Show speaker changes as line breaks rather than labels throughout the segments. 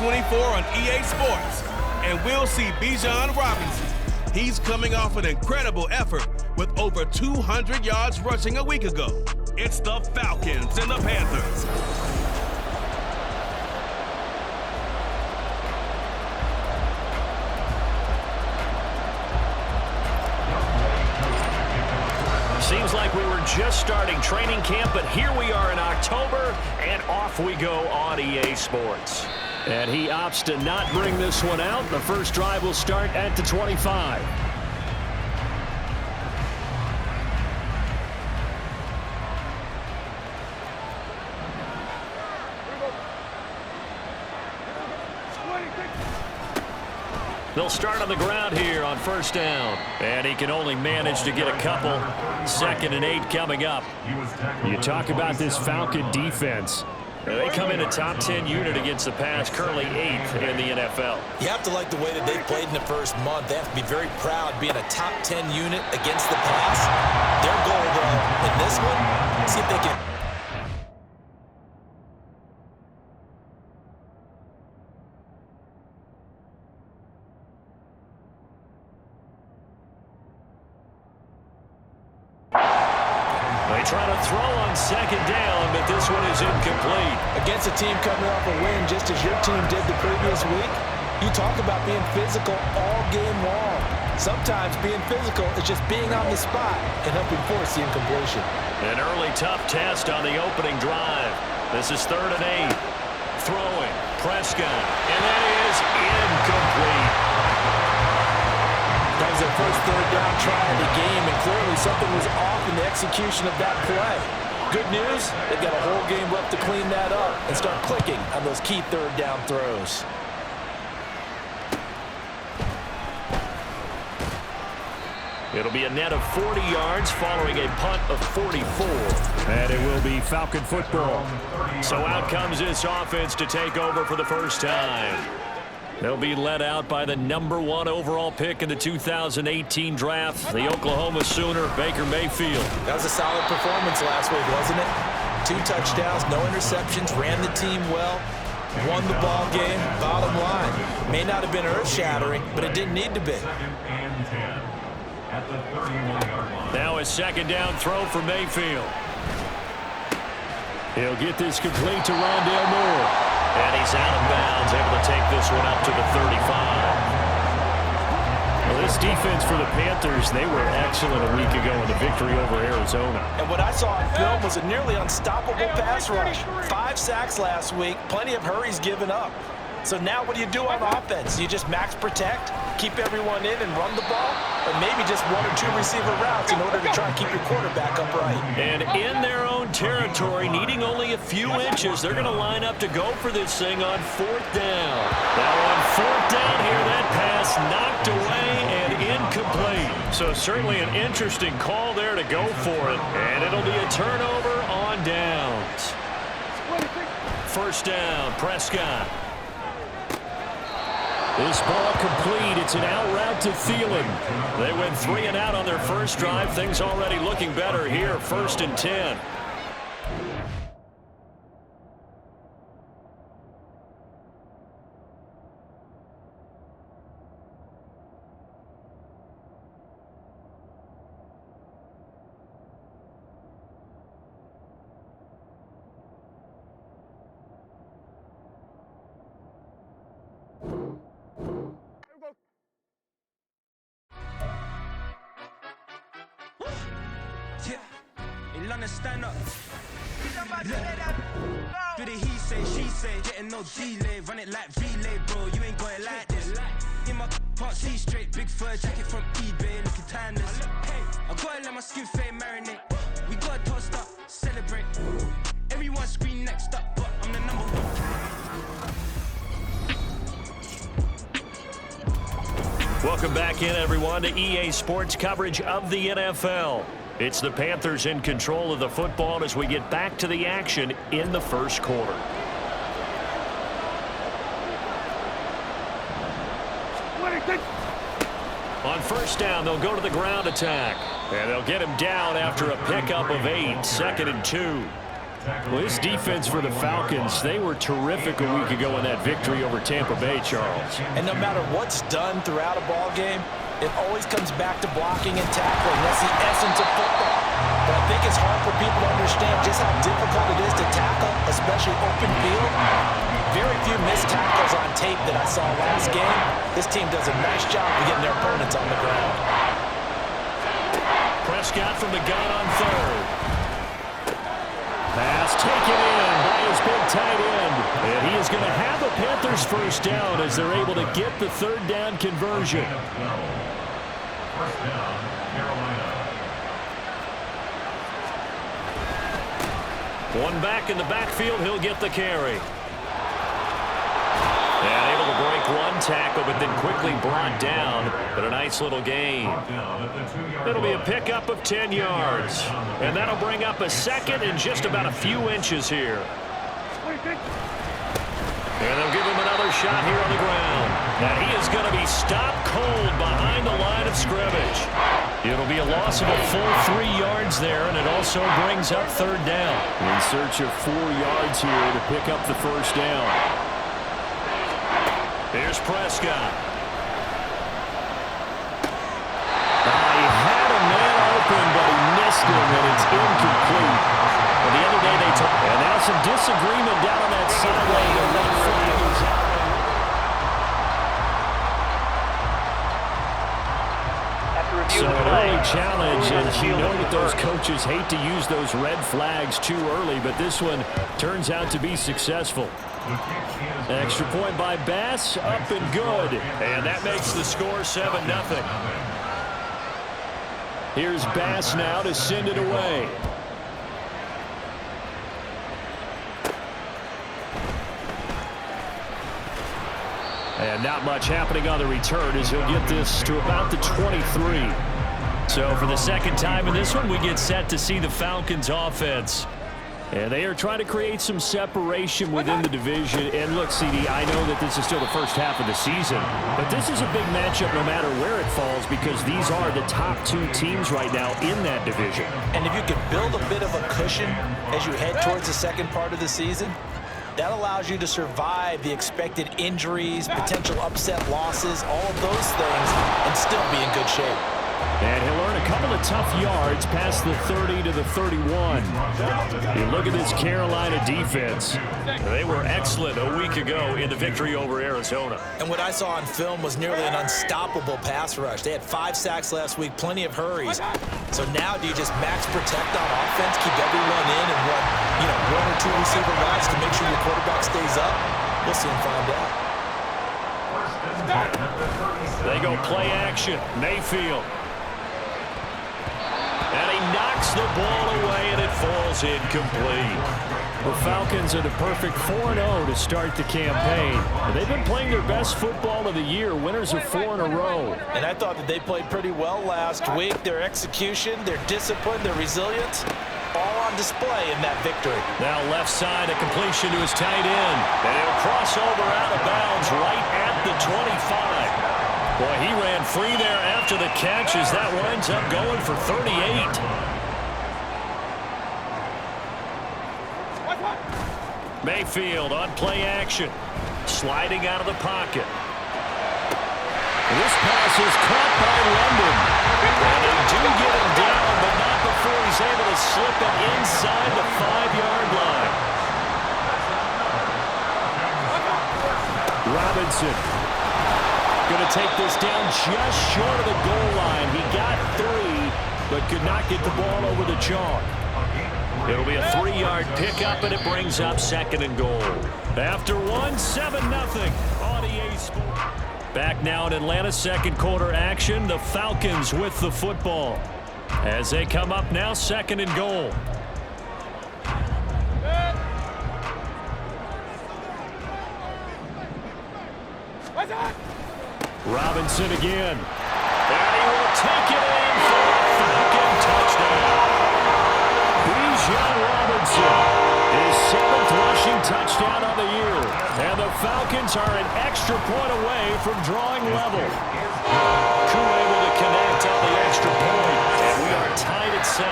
24 on EA Sports. And we'll see Bijan Robinson. He's coming off an incredible effort with over 200 yards rushing a week ago. It's the Falcons and the Panthers.
Seems like we were just starting training camp, but here we are in October, and off we go on EA Sports. And he opts to not bring this one out. The first drive will start at the 25. They'll start on the ground here on first down. And he can only manage to get a couple. 2nd and 8 coming up. You talk about this Falcon defense. They come in a top 10 unit against the pass, currently 8th in the NFL.
You have to like the way that they played in the first month. They have to be very proud being a top 10 unit against the pass. Their goal, though, in this one, see if they can...
They try to throw on 2nd down, but this one is incomplete.
Against a team coming off a win just as your team did the previous week, you talk about being physical all game long. Sometimes being physical is just being on the spot and helping force the incompletion.
An early tough test on the opening drive. This is 3rd and 8. Throwing, Prescott, and that is incomplete.
That was their first 3rd down try of the game, and clearly something was off in the execution of that play. Good news, they've got a whole game left to clean that up and start clicking on those key 3rd down throws.
It'll be a net of 40 yards following a punt of 44. And it will be Falcon football. So out comes this offense to take over for the first time. They'll be led out by the #1 overall pick in the 2018 draft, the Oklahoma Sooner, Baker Mayfield.
That was a solid performance last week, wasn't it? 2 touchdowns, no interceptions, ran the team well, won the ball game. Bottom line, may not have been earth-shattering, but it didn't need to be.
Now a 2nd down throw for Mayfield. He'll get this complete to Rondale Moore. And he's out of bounds, able to take this one up to the 35. Well, this defense for the Panthers, they were excellent a week ago in the victory over Arizona.
And what I saw on film was a nearly unstoppable pass rush. 5 sacks last week, plenty of hurries given up. So now what do you do on offense? You just max protect, keep everyone in and run the ball, or maybe just 1 or 2 receiver routes in order to try and keep your quarterback upright.
And in their own territory, needing only a few inches, they're going to line up to go for this thing on 4th down. Now on 4th down here, that pass knocked away and incomplete. So certainly an interesting call there to go for it. And it'll be a turnover on downs. 1st down, Prescott. This ball complete. It's an out route to Thielen. They went 3 and out on their first drive. Things already looking better here. 1st and 10.
Stand up. Do the he say, she say, getting no delay, run it like relay, bro. You ain't got it like this. In my part C straight, big fur jacket from eBay, looking timeless. Hey, I gotta let my skin fade marinate. We gotta toast up, celebrate. Everyone scream next up, but I'm the #1.
Welcome back in, everyone, to EA Sports coverage of the NFL. It's the Panthers in control of the football as we get back to the action in the first quarter. On 1st down, they'll go to the ground attack. And they'll get him down after a pickup of 8, 2nd and 2. Well, this defense for the Falcons, they were terrific a week ago in that victory over Tampa Bay, Charles.
And no matter what's done throughout a ball game, it always comes back to blocking and tackling. That's the essence of football. But I think it's hard for people to understand just how difficult it is to tackle, especially open field. Very few missed tackles on tape that I saw last game. This team does a nice job of getting their opponents on the ground.
Prescott from the gun on third. Pass taken in by his big tight end. And he is going to have the Panthers first down as they're able to get the third down conversion.
First down, Carolina.
One back in the backfield, he'll get the carry. And able to break one tackle, but then quickly brought down. But a nice little gain. It'll be a pickup of 10 yards. And that'll bring up a second and just about a few inches here. And they'll give him another shot here on the ground. And he is going to be stopped cold behind the line of scrimmage. It'll be a loss of a full 3 yards there, and it also brings up third down. In search of 4 yards here to pick up the first down. Here's Prescott. He had a man open, but he missed him, and it's incomplete. And the other day they took, and now some disagreement down on that sideline. The red flag is out. So an early challenge, and you know that those coaches hate to use those red flags too early, but this one turns out to be successful. Extra point by Bass, up and good. And that makes the score 7-0. Here's Bass now to send it away. And not much happening on the return as he'll get this to about the 23. So for the second time in this one, we get set to see the Falcons offense. And they are trying to create some separation within the division. And look, CD, I know that this is still the first half of the season, but this is a big matchup no matter where it falls because these are the top 2 teams right now in that division.
And if you can build a bit of a cushion as you head towards the second part of the season, that allows you to survive the expected injuries, potential upset losses, all of those things, and still be in good shape.
And he'll earn a couple of tough yards past the 30 to the 31. You look at this Carolina defense. They were excellent a week ago in the victory over Arizona.
And what I saw on film was nearly an unstoppable pass rush. They had 5 sacks last week, plenty of hurries. So now do you just max protect on offense, keep everyone in and run, 1 or 2 receiver routes to make sure your quarterback stays up? We'll soon find out.
They go play action. Mayfield. And he knocks the ball away, and it falls incomplete. The Falcons are the perfect 4-0 to start the campaign. They've been playing their best football of the year, winners of 4 in a row.
And I thought that they played pretty well last week. Their execution, their discipline, their resilience, all on display in that victory.
Now left side, a completion to his tight end. And he'll cross over out of bounds right at the 25. Boy, he ran free there after the catch as that winds up going for 38. Mayfield on play action. Sliding out of the pocket. This pass is caught by London. And they do get him down, but not before he's able to slip it inside the 5-yard line. Robinson going to take this down just short of the goal line. He got 3, but could not get the ball over the chalk. It'll be a 3-yard pickup, and it brings up 2nd and goal. After 1, 7-0 on EA Sports. Back now in Atlanta, second quarter action. The Falcons with the football as they come up now, 2nd and goal. Robinson again. And he will take it in for a Falcon touchdown. Bijan Robinson, his 7th rushing touchdown of the year. And the Falcons are an extra point away from drawing level. Koo able to connect on the extra point. And we are tied at 7.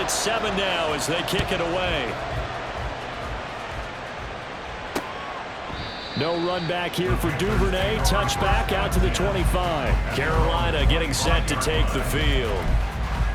it's 7 now as they kick it away. No run back here for Duvernay. Touchback out to the 25. Carolina getting set to take the field.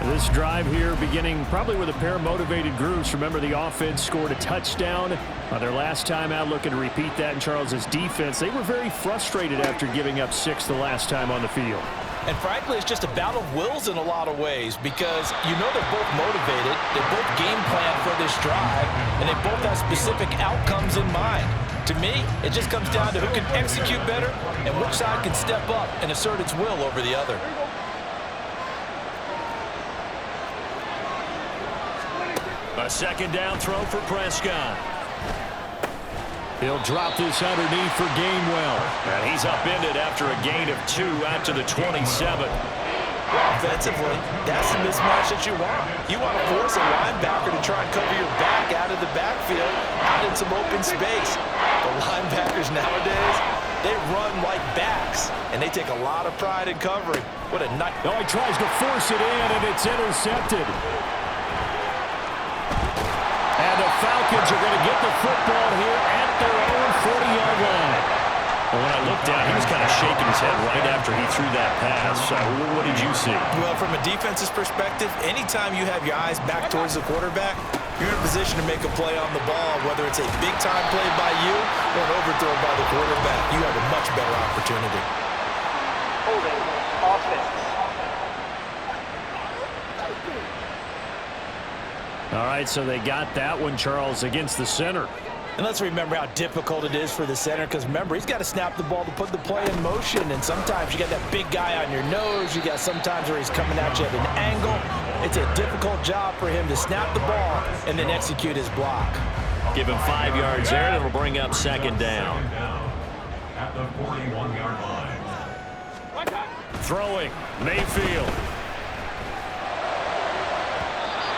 This drive here beginning probably with a pair of motivated groups. Remember, the offense scored a touchdown their last time out, looking to repeat that in Charles's defense. They were very frustrated after giving up 6 the last time on the field.
And frankly, it's just a battle of wills in a lot of ways because you know they're both motivated, they both game plan for this drive, and they both have specific outcomes in mind. To me, it just comes down to who can execute better and which side can step up and assert its will over the other.
A second down throw for Prescott. He'll drop this underneath for Gainwell. And he's upended after a gain of 2 out to the 27.
Offensively, that's the mismatch that you want. You want to force a linebacker to try and cover your back out of the backfield, out in some open space. The linebackers nowadays, they run like backs, and they take a lot of pride in covering. What a night.
Oh, he tries to force it in, and it's intercepted. And the Falcons are going to get the football here at their own 40-yard line.
Well, when I looked down, he was kind of shaking his head right after he threw that pass. What did you see?
Well, from a defense's perspective, anytime you have your eyes back towards the quarterback, you're in a position to make a play on the ball, whether it's a big-time play by you or an overthrow by the quarterback. You have a much better opportunity.
Holding offense.
All right, so they got that one, Charles, against the center.
And let's remember how difficult it is for the center because, remember, he's got to snap the ball to put the play in motion. And sometimes you got that big guy on your nose. You got sometimes where he's coming at you at an angle. It's a difficult job for him to snap the ball and then execute his block.
Give him 5 yards there. That'll bring up second down.
At the 41-yard line.
Throwing, Mayfield.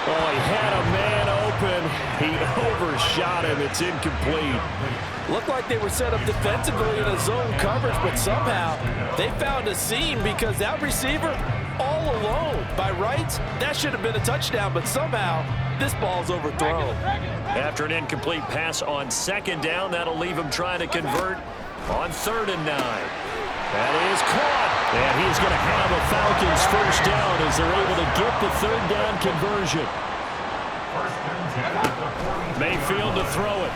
Oh, he had a man open. He overshot him. It's incomplete.
Looked like they were set up defensively in a zone coverage, but somehow they found a seam because that receiver all alone. By rights, that should have been a touchdown, but somehow this ball's overthrown.
After an incomplete pass on second down, that'll leave him trying to convert on 3rd and 9. That is caught. And he's going to have a Falcons first down as they're able to get the 3rd down conversion. Mayfield to throw it.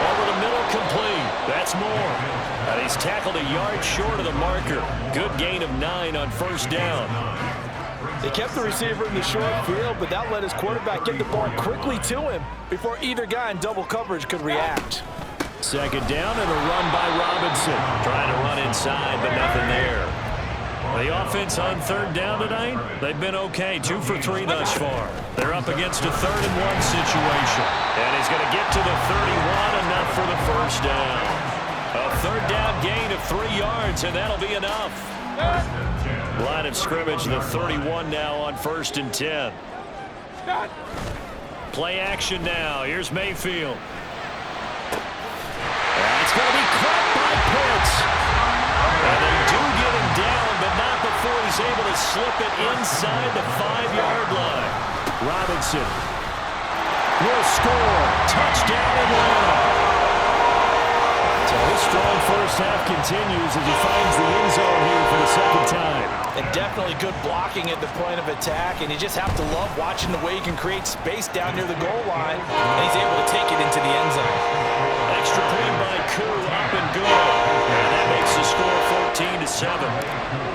Over the middle, complete. That's Moore. And he's tackled a yard short of the marker. Good gain of 9 on first down.
They kept the receiver in the short field, but that let his quarterback get the ball quickly to him before either guy in double coverage could react.
Second down and a run by Robinson.
Trying to run inside, but nothing there. The offense on 3rd down tonight, they've been okay. 2 for 3 thus far. They're up against a 3rd and 1 situation. And he's going to get to the 31, enough for the first down. A 3rd down gain of 3 yards, and that'll be enough. Line of scrimmage, the 31 now on 1st and 10. Play action now. Here's Mayfield. It's going to be caught by Pitts. And they do get him down, but not before he's able to slip it inside the 5-yard line. Robinson will score. Touchdown Atlanta. So his strong first half continues as he finds the end zone here for the second time.
And definitely good blocking at the point of attack, and you just have to love watching the way he can create space down near the goal line, and he's able to take it into the end zone.
Extra point by Koo, up and good. And that makes the score 14-7.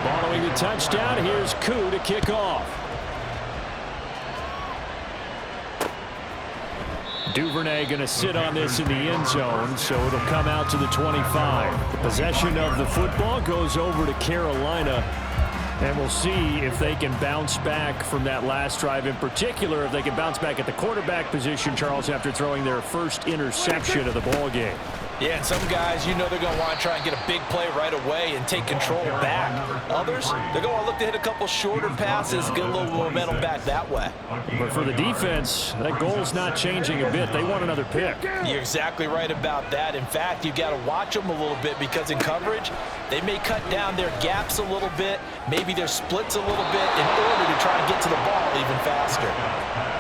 Following the touchdown, here's Koo to kick off. Duvernay going to sit on this in the end zone, so it'll come out to the 25. The possession of the football goes over to Carolina, and we'll see if they can bounce back from that last drive. In particular, if they can bounce back at the quarterback position, Charles, after throwing their first interception of the ball game.
Yeah, and some guys, you know they're going to want to try and get a big play right away and take control back. Others, they're going to look to hit a couple shorter passes, get a little momentum back that way.
But for the defense, that goal's not changing a bit. They want another pick.
You're exactly right about that. In fact, you've got to watch them a little bit because in coverage, they may cut down their gaps a little bit, maybe their splits a little bit in order to try and get to the ball even faster.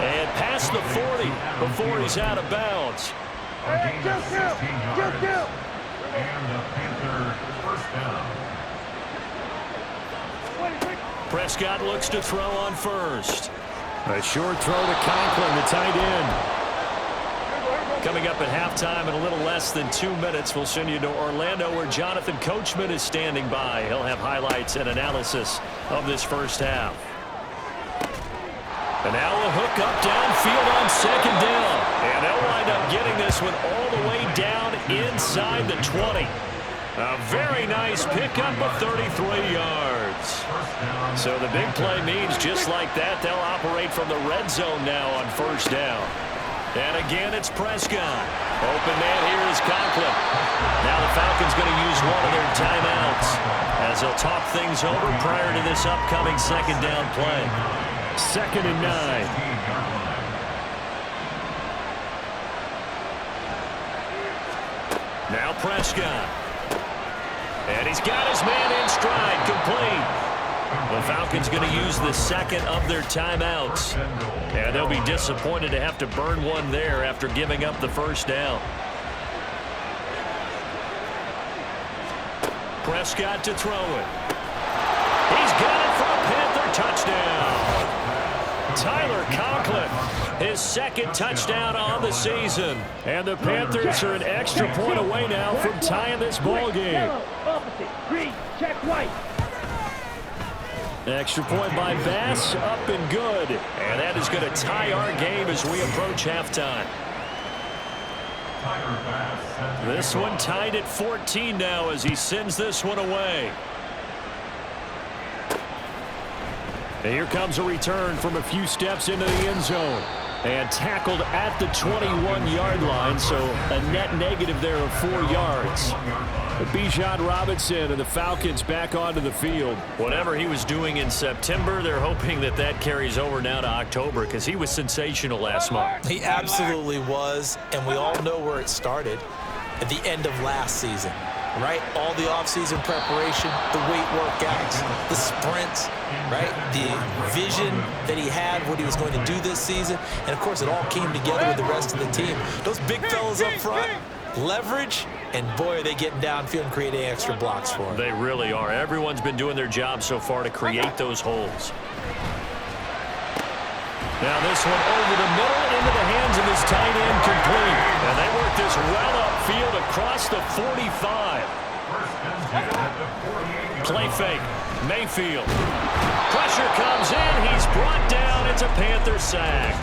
And past the 40 before he's out of bounds.
And the Panther first down.
Prescott looks to throw on first.
A short throw to Conklin, the tight end.
Coming up at halftime in a little less than 2 minutes, we'll send you to Orlando where Jonathan Coachman is standing by. He'll have highlights and analysis of this first half. And now a hook up downfield on second down. And they'll wind up getting this one all the way down inside the 20. A very nice pickup of 33 yards. So the big play means just like that, they'll operate from the red zone now on first down. And again, it's Prescott. Open man here is Conklin. Now the Falcons going to use one of their timeouts as they'll talk things over prior to this upcoming second down play.
2nd and 9.
Now Prescott. And he's got his man in stride, complete. The Falcons going to use the second of their timeouts. And they'll be disappointed to have to burn one there after giving up the first down. Prescott to throw it. He's got it for a Panther touchdown. Tyler Conklin, his second touchdown on the season. And the Panthers are an extra point away now from tying this ball game.
Green, check white.
Extra point by Bass, up and good. And that is going to tie our game as we approach halftime. This one tied at 14 now as he sends this one away.
And here comes a return from a few steps into the end zone. And tackled at the 21-yard line, so a net negative there of 4 yards. But Bijan Robinson and the Falcons back onto the field.
Whatever he was doing in September, they're hoping that that carries over now to October because he was sensational last month.
He absolutely was, and we all know where it started at the end of last season. Right? All the offseason preparation, the weight workouts, the sprints, right? The vision that he had, what he was going to do this season. And, of course, it all came together with the rest of the team. Those big fellas up front, leverage, and, boy, are they getting downfield and creating extra blocks for him.
They really are. Everyone's been doing their job so far to create those holes. Now this one over the middle into the hands of his tight end, complete. And they work this well upfield across the 45. Play fake. Mayfield. Pressure comes in. He's brought down. It's a Panther sack.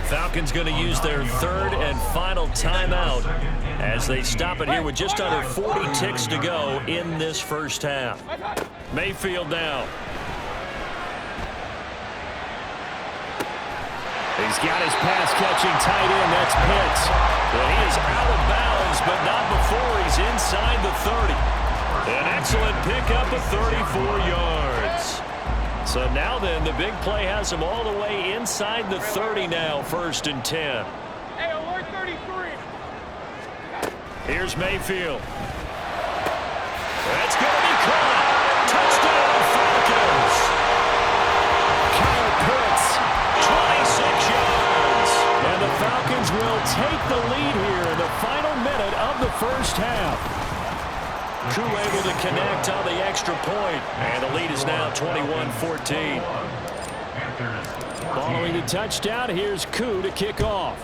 Falcons going to use their third and final timeout as they stop it here with just under 40 ticks to go in this first half. Mayfield now.
He's got his pass-catching tight end. That's Pitts.
Well, he is out of bounds, but not before he's inside the 30. An excellent pickup of 34 yards. So now then, the big play has him all the way inside the 30 now, 1st and 10.
Hey, alert 33.
Here's Mayfield. That's going to be caught. Touchdown, Falcons.
Kyle Pitts.
26 yards.
And the Falcons will take the lead here in the final minute of the first half.
Koo able to connect on the extra point. And the lead is now 21-14.
Following the touchdown, here's Koo to kick off.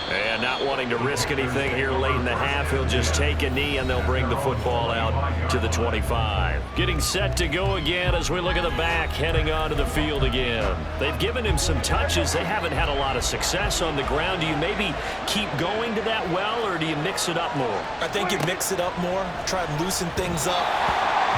And not wanting to risk anything here late in the half, he'll just take a knee and they'll bring the football out to the 25. Getting set to go again as we look at the back, heading onto the field again. They've given him some touches. They haven't had a lot of success on the ground. Do you maybe keep going to that well, or do you mix it up more?
I think you mix it up more, try and loosen things up.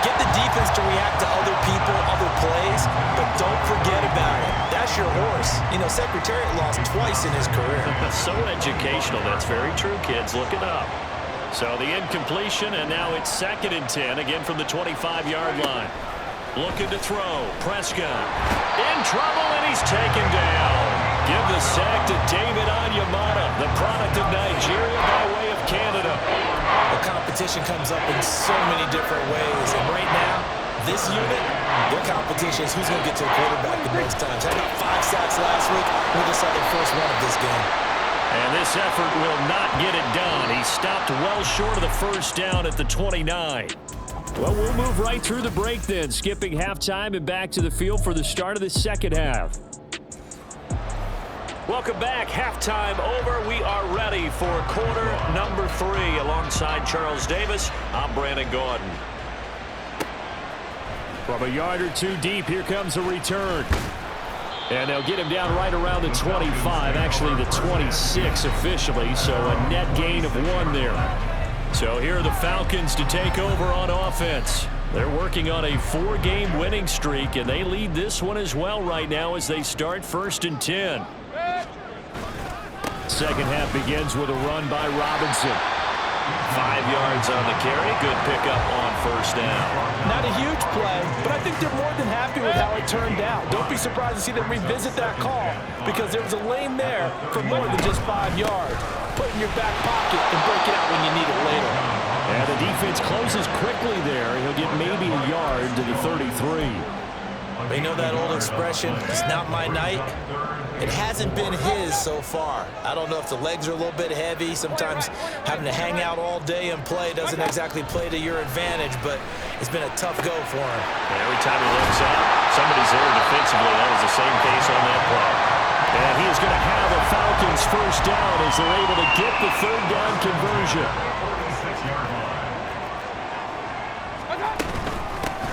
Get the defense to react to other people, other plays, but don't forget about it. That's your horse. worse. You know, Secretariat lost twice in his career.
So educational. That's very true, kids. Look it up. So the incompletion, and now it's 2nd and 10, again from the 25-yard line. Looking to throw. Prescott in trouble, and he's taken down. Give the sack to David Onyemata, the product of Nigeria by way of Canada.
The competition comes up in so many different ways, and right now, this unit, their competition is who's going to get to the quarterback the most times. Had about 5 sacks last week. We just saw their first one of this game.
And this effort will not get it done. He stopped well short of the first down at the 29.
Well, we'll move right through the break then, skipping halftime and back to the field for the start of the second half.
Welcome back. Halftime over. We are ready for quarter number 3. Alongside Charles Davis, I'm Brandon Gordon.
From a yard or two deep, here comes a return. And they'll get him down right around the 25, actually the 26 officially, so a net gain of 1 there. So here are the Falcons to take over on offense. They're working on a 4-game winning streak, and they lead this one as well right now as they start 1st and 10. Second half begins with a run by Robinson.
5 yards on the carry. Good pickup on first down.
Not a huge play, but I think they're more than happy with how it turned out. Don't be surprised to see them revisit that call because there was a lane there for more than just 5 yards. Put it in your back pocket and break it out when you need it later.
And the defense closes quickly there. He'll get maybe a yard to the 33.
You know that old expression, it's not my night? It hasn't been his so far. I don't know if the legs are a little bit heavy. Sometimes having to hang out all day and play doesn't exactly play to your advantage, but it's been a tough go for him.
And every time he looks up, somebody's there defensively. That was the same case on that play.
And he is going to have a Falcons first down as they're able to get the 3rd down conversion.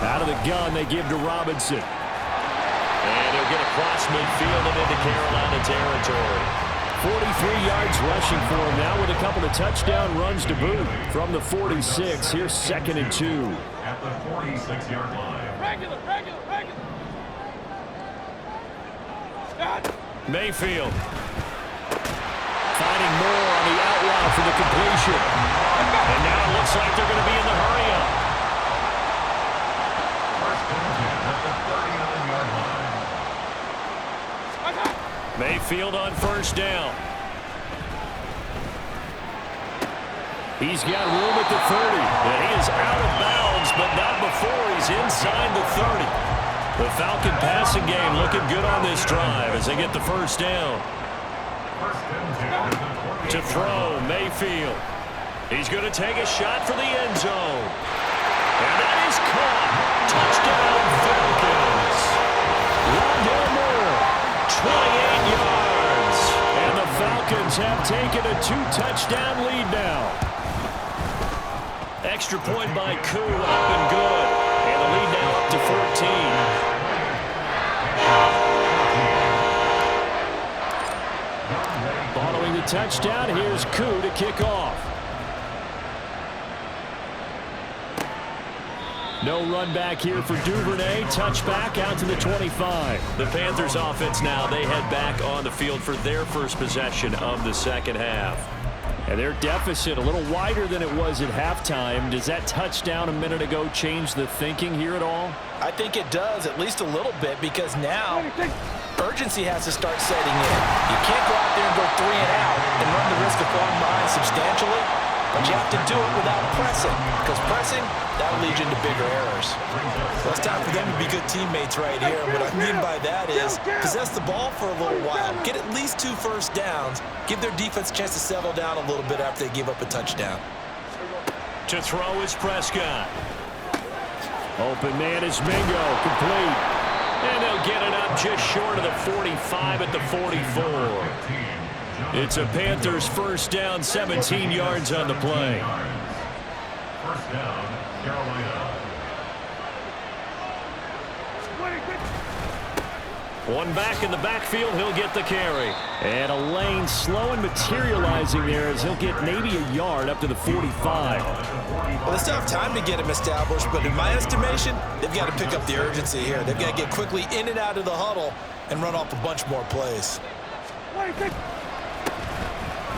Out of the gun, they give to Robinson.
And he'll get across midfield and into Carolina territory.
43 yards rushing for him now with a couple of touchdown runs to boot. From the 46, here's 2nd and 2.
At the 46-yard line.
Regular.
Mayfield.
Finding more on the out route for the completion.
And now it looks like they're going to be in the hurry-up.
First and 10 at the 39-yard line.
Mayfield on first down.
He's got room at the 30.
And he is out of bounds, but not before he's inside the 30. The Falcon passing game looking good on this drive as they get the first down.
First and 10
To throw, Mayfield. He's going to take a shot for the end zone. And that is caught. Touchdown, Falcons.
Rondell Moore.
28 yards.
And the Falcons have taken a 2-touchdown lead now.
Extra point by Koo, up and good. And the lead now up to 14.
Following the touchdown, here's Koo to kick off. No run back here for Duvernay. Touchback out to the 25.
The Panthers offense now, they head back on the field for their first possession of the second half.
And their deficit a little wider than it was at halftime. Does that touchdown a minute ago change the thinking here at all?
I think it does, at least a little bit, because now urgency has to start setting in. You can't go out there and go 3 and out and run the risk of falling behind substantially, but you have to do it without pressing, because pressing, that'll lead you into bigger errors. Well, it's time for them to be good teammates right here. What I mean by that is possess the ball for a little while, get at least 2 first downs, give their defense a chance to settle down a little bit after they give up a touchdown.
To throw is Prescott.
Open man is Mingo, complete.
And they'll get it up just short of the 45 at the 44. It's a Panthers first down, 17 yards on the play.
First down, Carolina.
One back in the backfield, he'll get the carry.
And a lane slow and materializing there as he'll get maybe a yard up to the 45.
Well, they still have time to get him established, but in my estimation, they've got to pick up the urgency here. They've got to get quickly in and out of the huddle and run off a bunch more plays.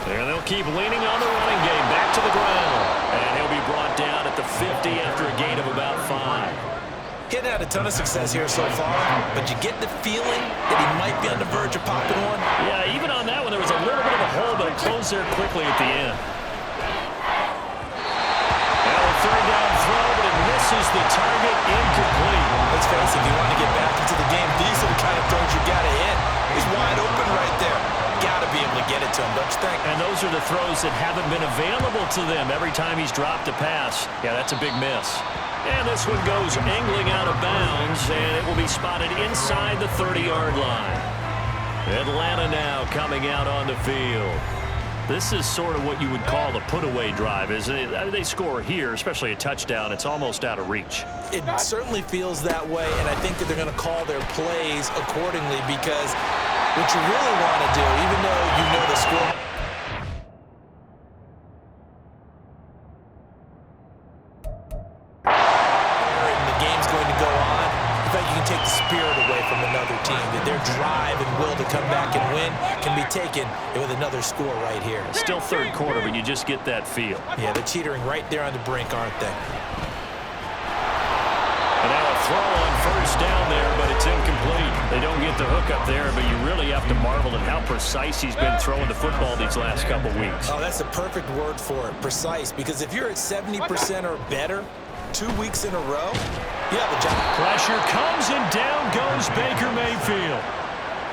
And they'll keep leaning on the running game. Back to the ground. And he'll be brought down at the 50 after a gain of about 5.
Getting had a ton of success here so far, but you get the feeling that he might be on the verge of popping one.
Yeah, even on that one, there was a little bit of a hole, but it closed there quickly at the end. Now a third down throw, but it misses the target, incomplete.
Let's face it, if you want to get back into the game, these are the kind of throws you got to hit. He's wide open right there. Got to be able to get it to him, don't you think?
And those are the throws that haven't been available to them every time he's dropped a pass. Yeah, that's a big miss. And this one goes angling out of bounds, and it will be spotted inside the 30-yard line. Atlanta now coming out on the field. This is sort of what you would call the put-away drive, isn't it? They score here, especially a touchdown. It's almost out of reach.
It certainly feels that way, and I think that they're going to call their plays accordingly because what you really want to do, even though you know the score, and the game's going to go on, in fact, you can take the spirit away from another team. That their drive and will to come back and win can be taken with another score right here.
Still third quarter, but you just get that feel.
Yeah, they're teetering right there on the brink, aren't they?
And now a throw on first down there, but it's incomplete. They don't get the hook up there, but you really have to marvel at how precise he's been throwing the football these last couple weeks.
Oh, that's the perfect word for it, precise, because if you're at 70% or better 2 weeks in a row, you have a job.
Pressure comes, and down goes Baker Mayfield.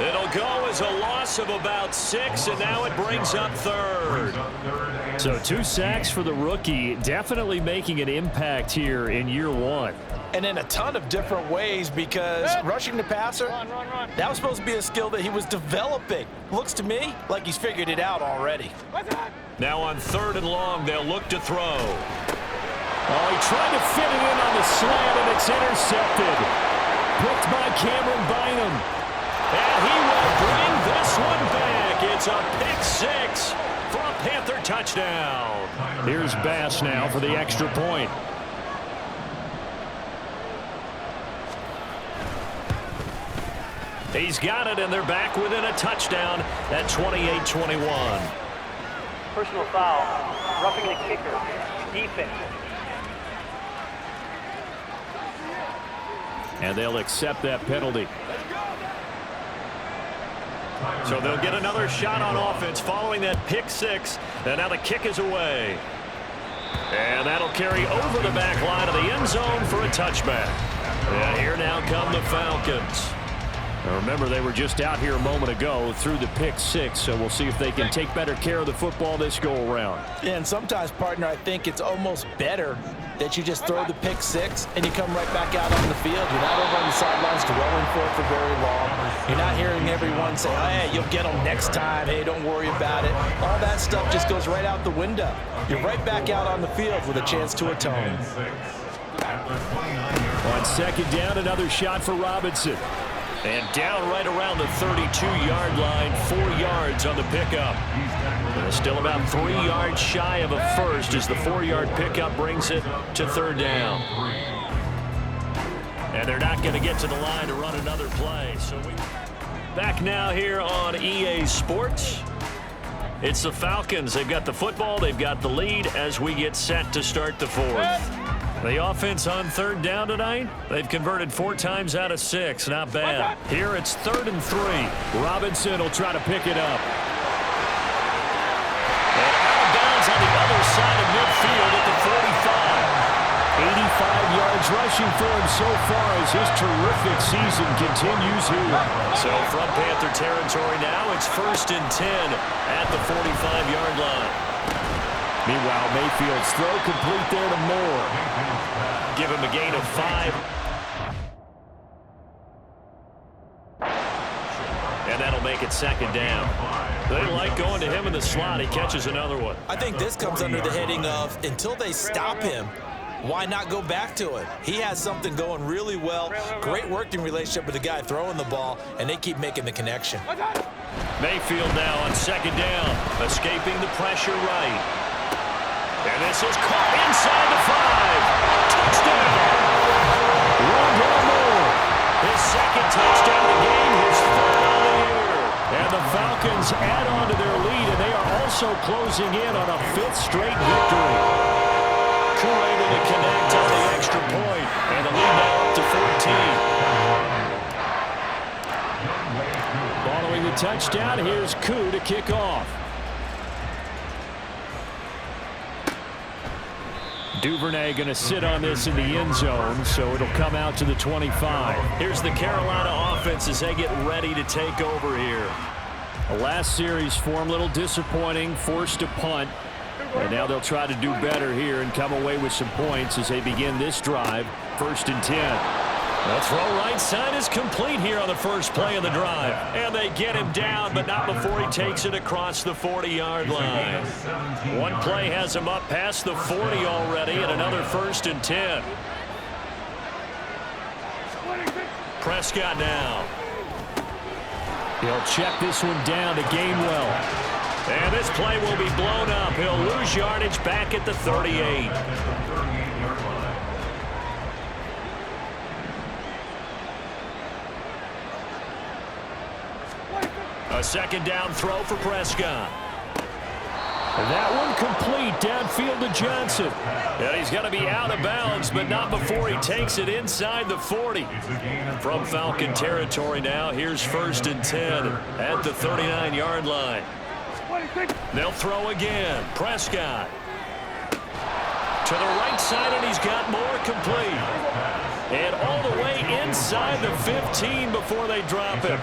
It'll go as a loss of about 6, and now it brings up third.
So 2 sacks for the rookie, definitely making an impact here in year 1.
And in a ton of different ways, because rushing the passer, that was supposed to be a skill that he was developing. Looks to me like he's figured it out already.
Now on 3rd and long, they'll look to throw.
Oh, he tried to fit it in on the slant, and it's intercepted. Picked by Cameron Bynum.
And he will bring this one back. It's a pick 6 for a Panther touchdown.
Here's Bass now for the extra point.
He's got it, and they're back within a touchdown at 28-21.
Personal foul. Roughing the kicker. Defense.
And they'll accept that penalty.
So they'll get another shot on offense following that pick 6. And now the kick is away. And that'll carry over the back line of the end zone for a touchback. And here now come the Falcons.
Now remember, they were just out here a moment ago through the pick 6, so we'll see if they can take better care of the football this go-around.
Yeah, and sometimes, partner, I think it's almost better that you just throw the pick 6 and you come right back out on the field. You're not over on the sidelines dwelling for it for very long. You're not hearing everyone say, oh, hey, you'll get them next time. Hey, don't worry about it. All that stuff just goes right out the window. You're right back out on the field with a chance to atone.
On 2nd down, another shot for Robinson.
And down right around the 32-yard line, 4 yards on the pickup. Still about 3 yards shy of a first as the 4-yard pickup brings it to 3rd down. And they're not going to get to the line to run another play. So back now here on EA Sports. It's the Falcons. They've got the football. They've got the lead as we get set to start the 4th. The offense on 3rd down tonight, they've converted 4 times out of 6. Not bad. Here it's 3rd and 3.
Robinson will try to pick it up.
And out of bounds on the other side of midfield at the 45.
85 yards rushing for him so far as his terrific season continues here.
So from Panther territory now, it's 1st and 10 at the 45-yard line.
Meanwhile, Mayfield's throw complete there to Moore.
Give him a gain of 5. And that'll make it 2nd down. They like going to him in the slot. He catches another one.
I think this comes under the heading of, until they stop him, why not go back to it? He has something going really well. Great working relationship with the guy throwing the ball, and they keep making the connection.
Mayfield now on 2nd down, escaping the pressure right. And this is caught inside the 5. Touchdown!
Rondell Moore.
His 2nd touchdown of the game, his 3rd
Eagles add on to their lead, and they are also closing in on a 5th straight victory.
Cool able to connect on the extra point, and the lead now up to 14.
Following the touchdown, here's Koo to kick off. Duvernay going to sit on this in the end zone, so it'll come out to the 25.
Here's the Carolina offense as they get ready to take over here.
The last series for them, a little disappointing, forced to punt. And now they'll try to do better here and come away with some points as they begin this drive. 1st and 10.
The throw right side is complete here on the first play of the drive. And they get him down, but not before he takes it across the 40-yard line. One play has him up past the 40 already, and another 1st and 10. Prescott now.
He'll check this one down to Gainwell.
And this play will be blown up. He'll lose yardage back at the 38. A 2nd down throw for Prescott.
And that one complete downfield to Johnson.
And he's going to be out of bounds, but not before he takes it inside the 40. From Falcon territory now, here's 1st and 10 at the 39-yard line. They'll throw again. Prescott. To the right side, and he's got more complete. And all the way inside the 15 before they drop him.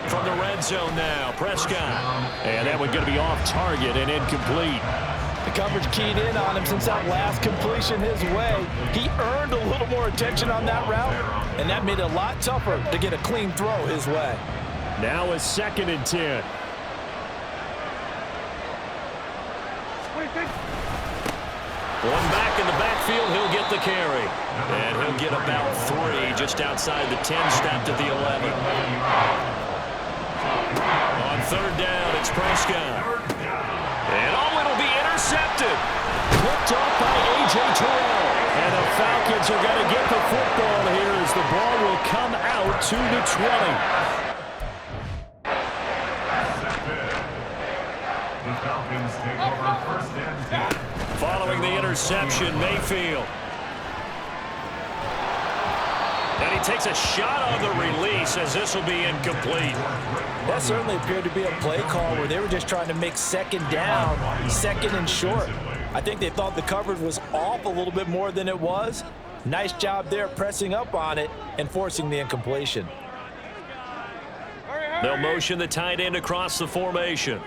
From the red zone now, Prescott.
And that one going to be off target and incomplete.
The coverage keyed in on him since that last completion his way. He earned a little more attention on that route, and that made it a lot tougher to get a clean throw his way.
Now a 2nd and 10.
One back in the backfield, he'll get the carry. And he'll get about 3 just outside the 10, stopped at the 11. On 3rd down, it's Prescott. And it'll be intercepted.
Picked off by A.J. Terrell. And the Falcons are going to get the football here as the ball will come out to the 20.
The Falcons take over 1st and 10.
Following the interception, Mayfield. And he takes a shot on the release as this will be incomplete.
That certainly appeared to be a play call where they were just trying to make 2nd down, 2nd and short. I think they thought the coverage was off a little bit more than it was. Nice job there pressing up on it and forcing the incompletion.
They'll motion the tight end across the formation.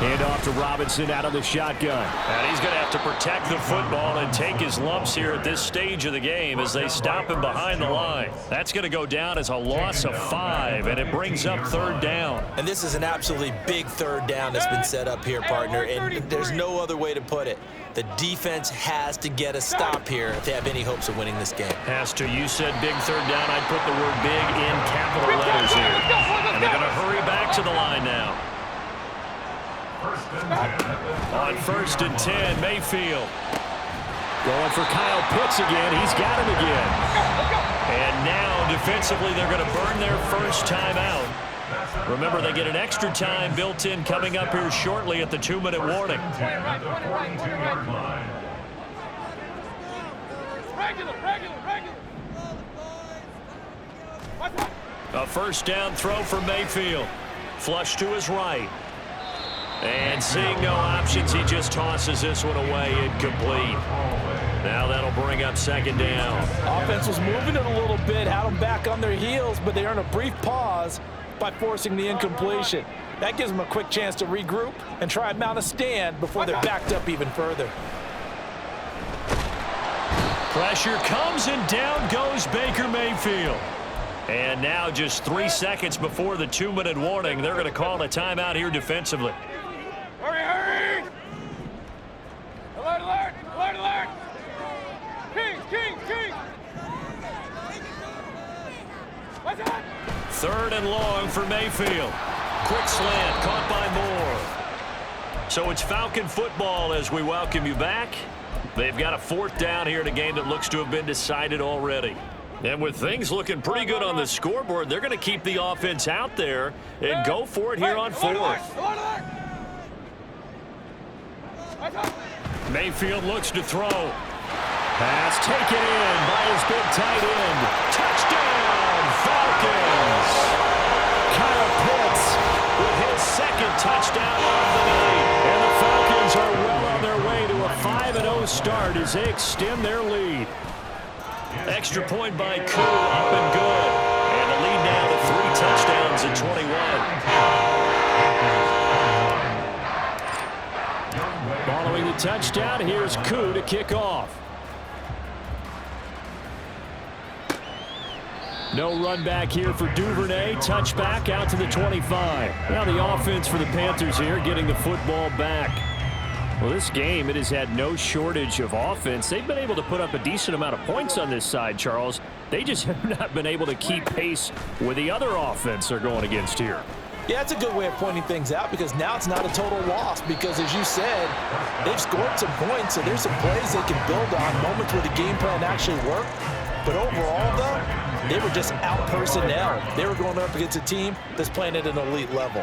Hand off to Robinson out of the shotgun.
And he's going to have to protect the football and take his lumps here at this stage of the game as they stop him behind the line. That's going to go down as a loss of 5, and it brings up 3rd down.
And this is an absolutely big 3rd down that's been set up here, partner, and there's no other way to put it. The defense has to get a stop here if they have any hopes of winning this game.
Has to. You said big 3rd down. I'd put the word big in capital letters here. And they're going to hurry back to the line now. On 1st and 10, Mayfield.
Going for Kyle Pitts again. He's got him again.
And now, defensively, they're going to burn their first time out. Remember, they get an extra time built in coming up here shortly at the 2-minute warning. A 1st down throw for Mayfield. Flush to his right. And seeing no options, he just tosses this one away, incomplete. Now that'll bring up 2nd down.
Offense was moving it a little bit, had them back on their heels, but they earn a brief pause by forcing the incompletion. That gives them a quick chance to regroup and try and mount a stand before they're backed up even further.
Pressure comes and down goes Baker Mayfield. And now just 3 seconds before the 2-minute warning, they're going to call a timeout here defensively.
Hurry, hurry! Alert, alert, alert, alert! Kings, Kings, Kings! What's that?
3rd and long for Mayfield. Quick slant, caught by Moore. So it's Falcon football as we welcome you back. They've got a 4th down here in a game that looks to have been decided already. And with things looking pretty good on the scoreboard, they're going to keep the offense out there and go for it here on fourth.
Mayfield looks to throw. Pass taken in by his big tight end. Touchdown, Falcons! Kyle Pitts with his second touchdown of the night. And the Falcons are well on their way to a 5-0 start as they extend their lead.
Extra point by Koo, up and good. And the lead now to 3 touchdowns at 21.
Following the touchdown, here's Koo to kick off. No run back here for Duvernay. Touchback out to the 25. Now the offense for the Panthers here getting the football back. Well, this game, it has had no shortage of offense. They've been able to put up a decent amount of points on this side, Charles. They just have not been able to keep pace with the other offense they're going against here.
Yeah, it's a good way of pointing things out because now it's not a total loss because, as you said, they've scored some points, so there's some plays they can build on, moments where the game plan actually worked. But overall, though, they were just out-personnel. They were going up against a team that's playing at an elite level.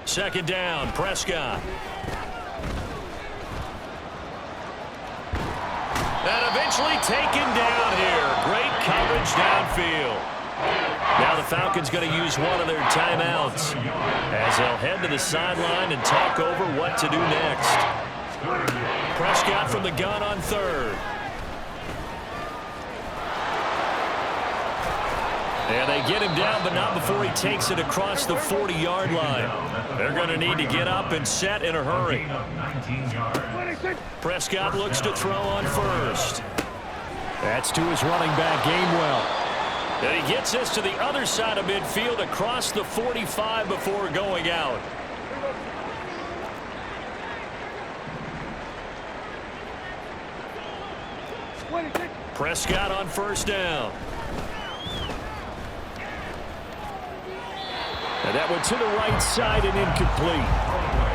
Second down, Prescott. And eventually taken down here. Great coverage downfield. Now the Falcons going to use one of their timeouts as they'll head to the sideline and talk over what to do next. Prescott from the gun on third. And they get him down, but not before he takes it across the 40-yard line. They're going to need to get up and set in a hurry. Prescott looks to throw on first.
That's to his running back, Gainwell.
And he gets this to the other side of midfield across the 45 before going out. Prescott on first down.
And that one to the right side and incomplete.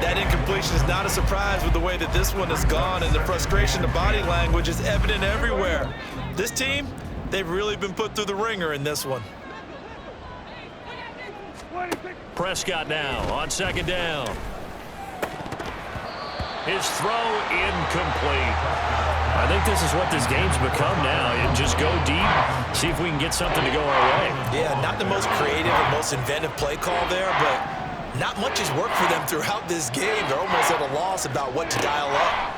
That incompletion is not a surprise with the way that this one has gone, and the frustration, the body language is evident everywhere. This team, they've really been put through the ringer in this one.
Prescott now on second down. His throw incomplete.
I think this is what this game's become now. You just go deep, see if we can get something to go our way.
Yeah, not the most creative or most inventive play call there, but not much has worked for them throughout this game. They're almost at a loss about what to dial up.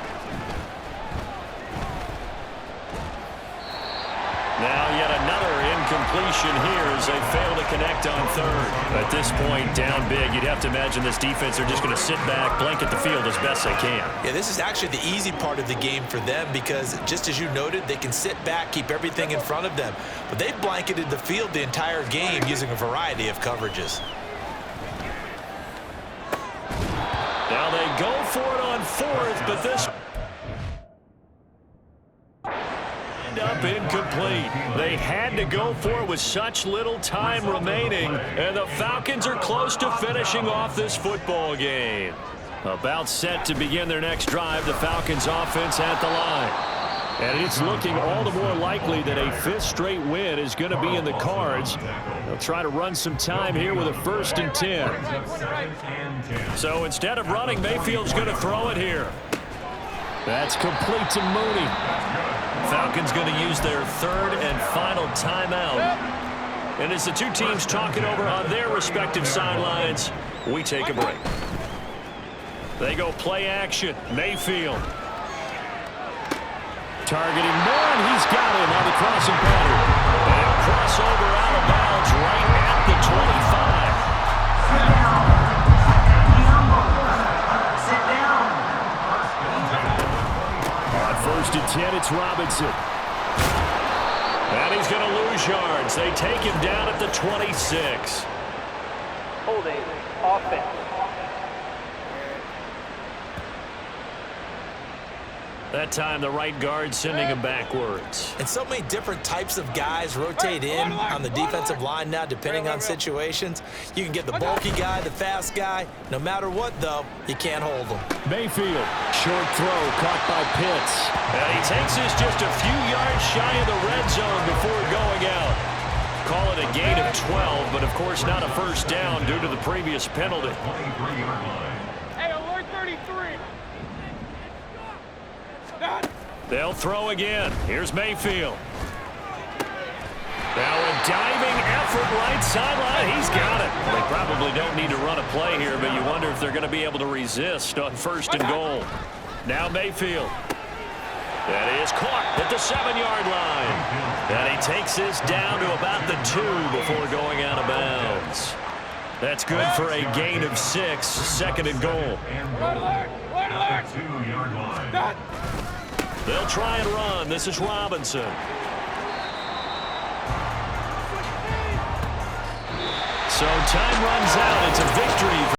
Now yet another incompletion here as they fail to connect on third.
At this point, down big, you'd have to imagine this defense are just going to sit back, blanket the field as best they can.
Yeah, this is actually the easy part of the game for them because, just as you noted, they can sit back, keep everything in front of them. But they've blanketed the field the entire game using a variety of coverages.
Now they go for it on fourth, but this up incomplete. They had to go for it with such little time remaining, and the Falcons are close to finishing off this football game.
About set to begin their next drive, the Falcons offense at the line. And it's looking all the more likely that a fifth straight win is going to be in the cards. They'll try to run some time here with a 1st and 10.
So instead of running, Mayfield's going to throw it here.
That's complete to Mooney.
Falcons going to use their third and final timeout. And as the two teams talk it over on their respective sidelines, we take a break. They go play action. Mayfield.
Targeting Moore, and he's got him on the crossing pattern.
And crossover out of bounds right at the 25.
On 1st and 10, it's Robinson.
And he's going to lose yards. They take him down at the 26.
Holding, offense.
That time the right guard sending him backwards.
And so many different types of guys rotate in on the defensive line now, depending on situations. You can get the bulky guy, the fast guy. No matter what, though, you can't hold them.
Mayfield, short throw, caught by Pitts.
And he takes this just a few yards shy of the red zone before going out. Call it a gain of 12, but of course not a first down due to the previous penalty.
23-yard line.
Hey, alert 33.
They'll throw again. Here's Mayfield. Now a diving effort right sideline. He's got it. They probably don't need to run a play here, but you wonder if they're going to be able to resist on 1st and goal. Now Mayfield. That is caught at the 7-yard line. And he takes this down to about the 2 before going out of bounds. That's good for a gain of 6, 2nd and goal.
At the 2-yard line.
They'll try and run. This is Robinson. So time runs out. It's a victory.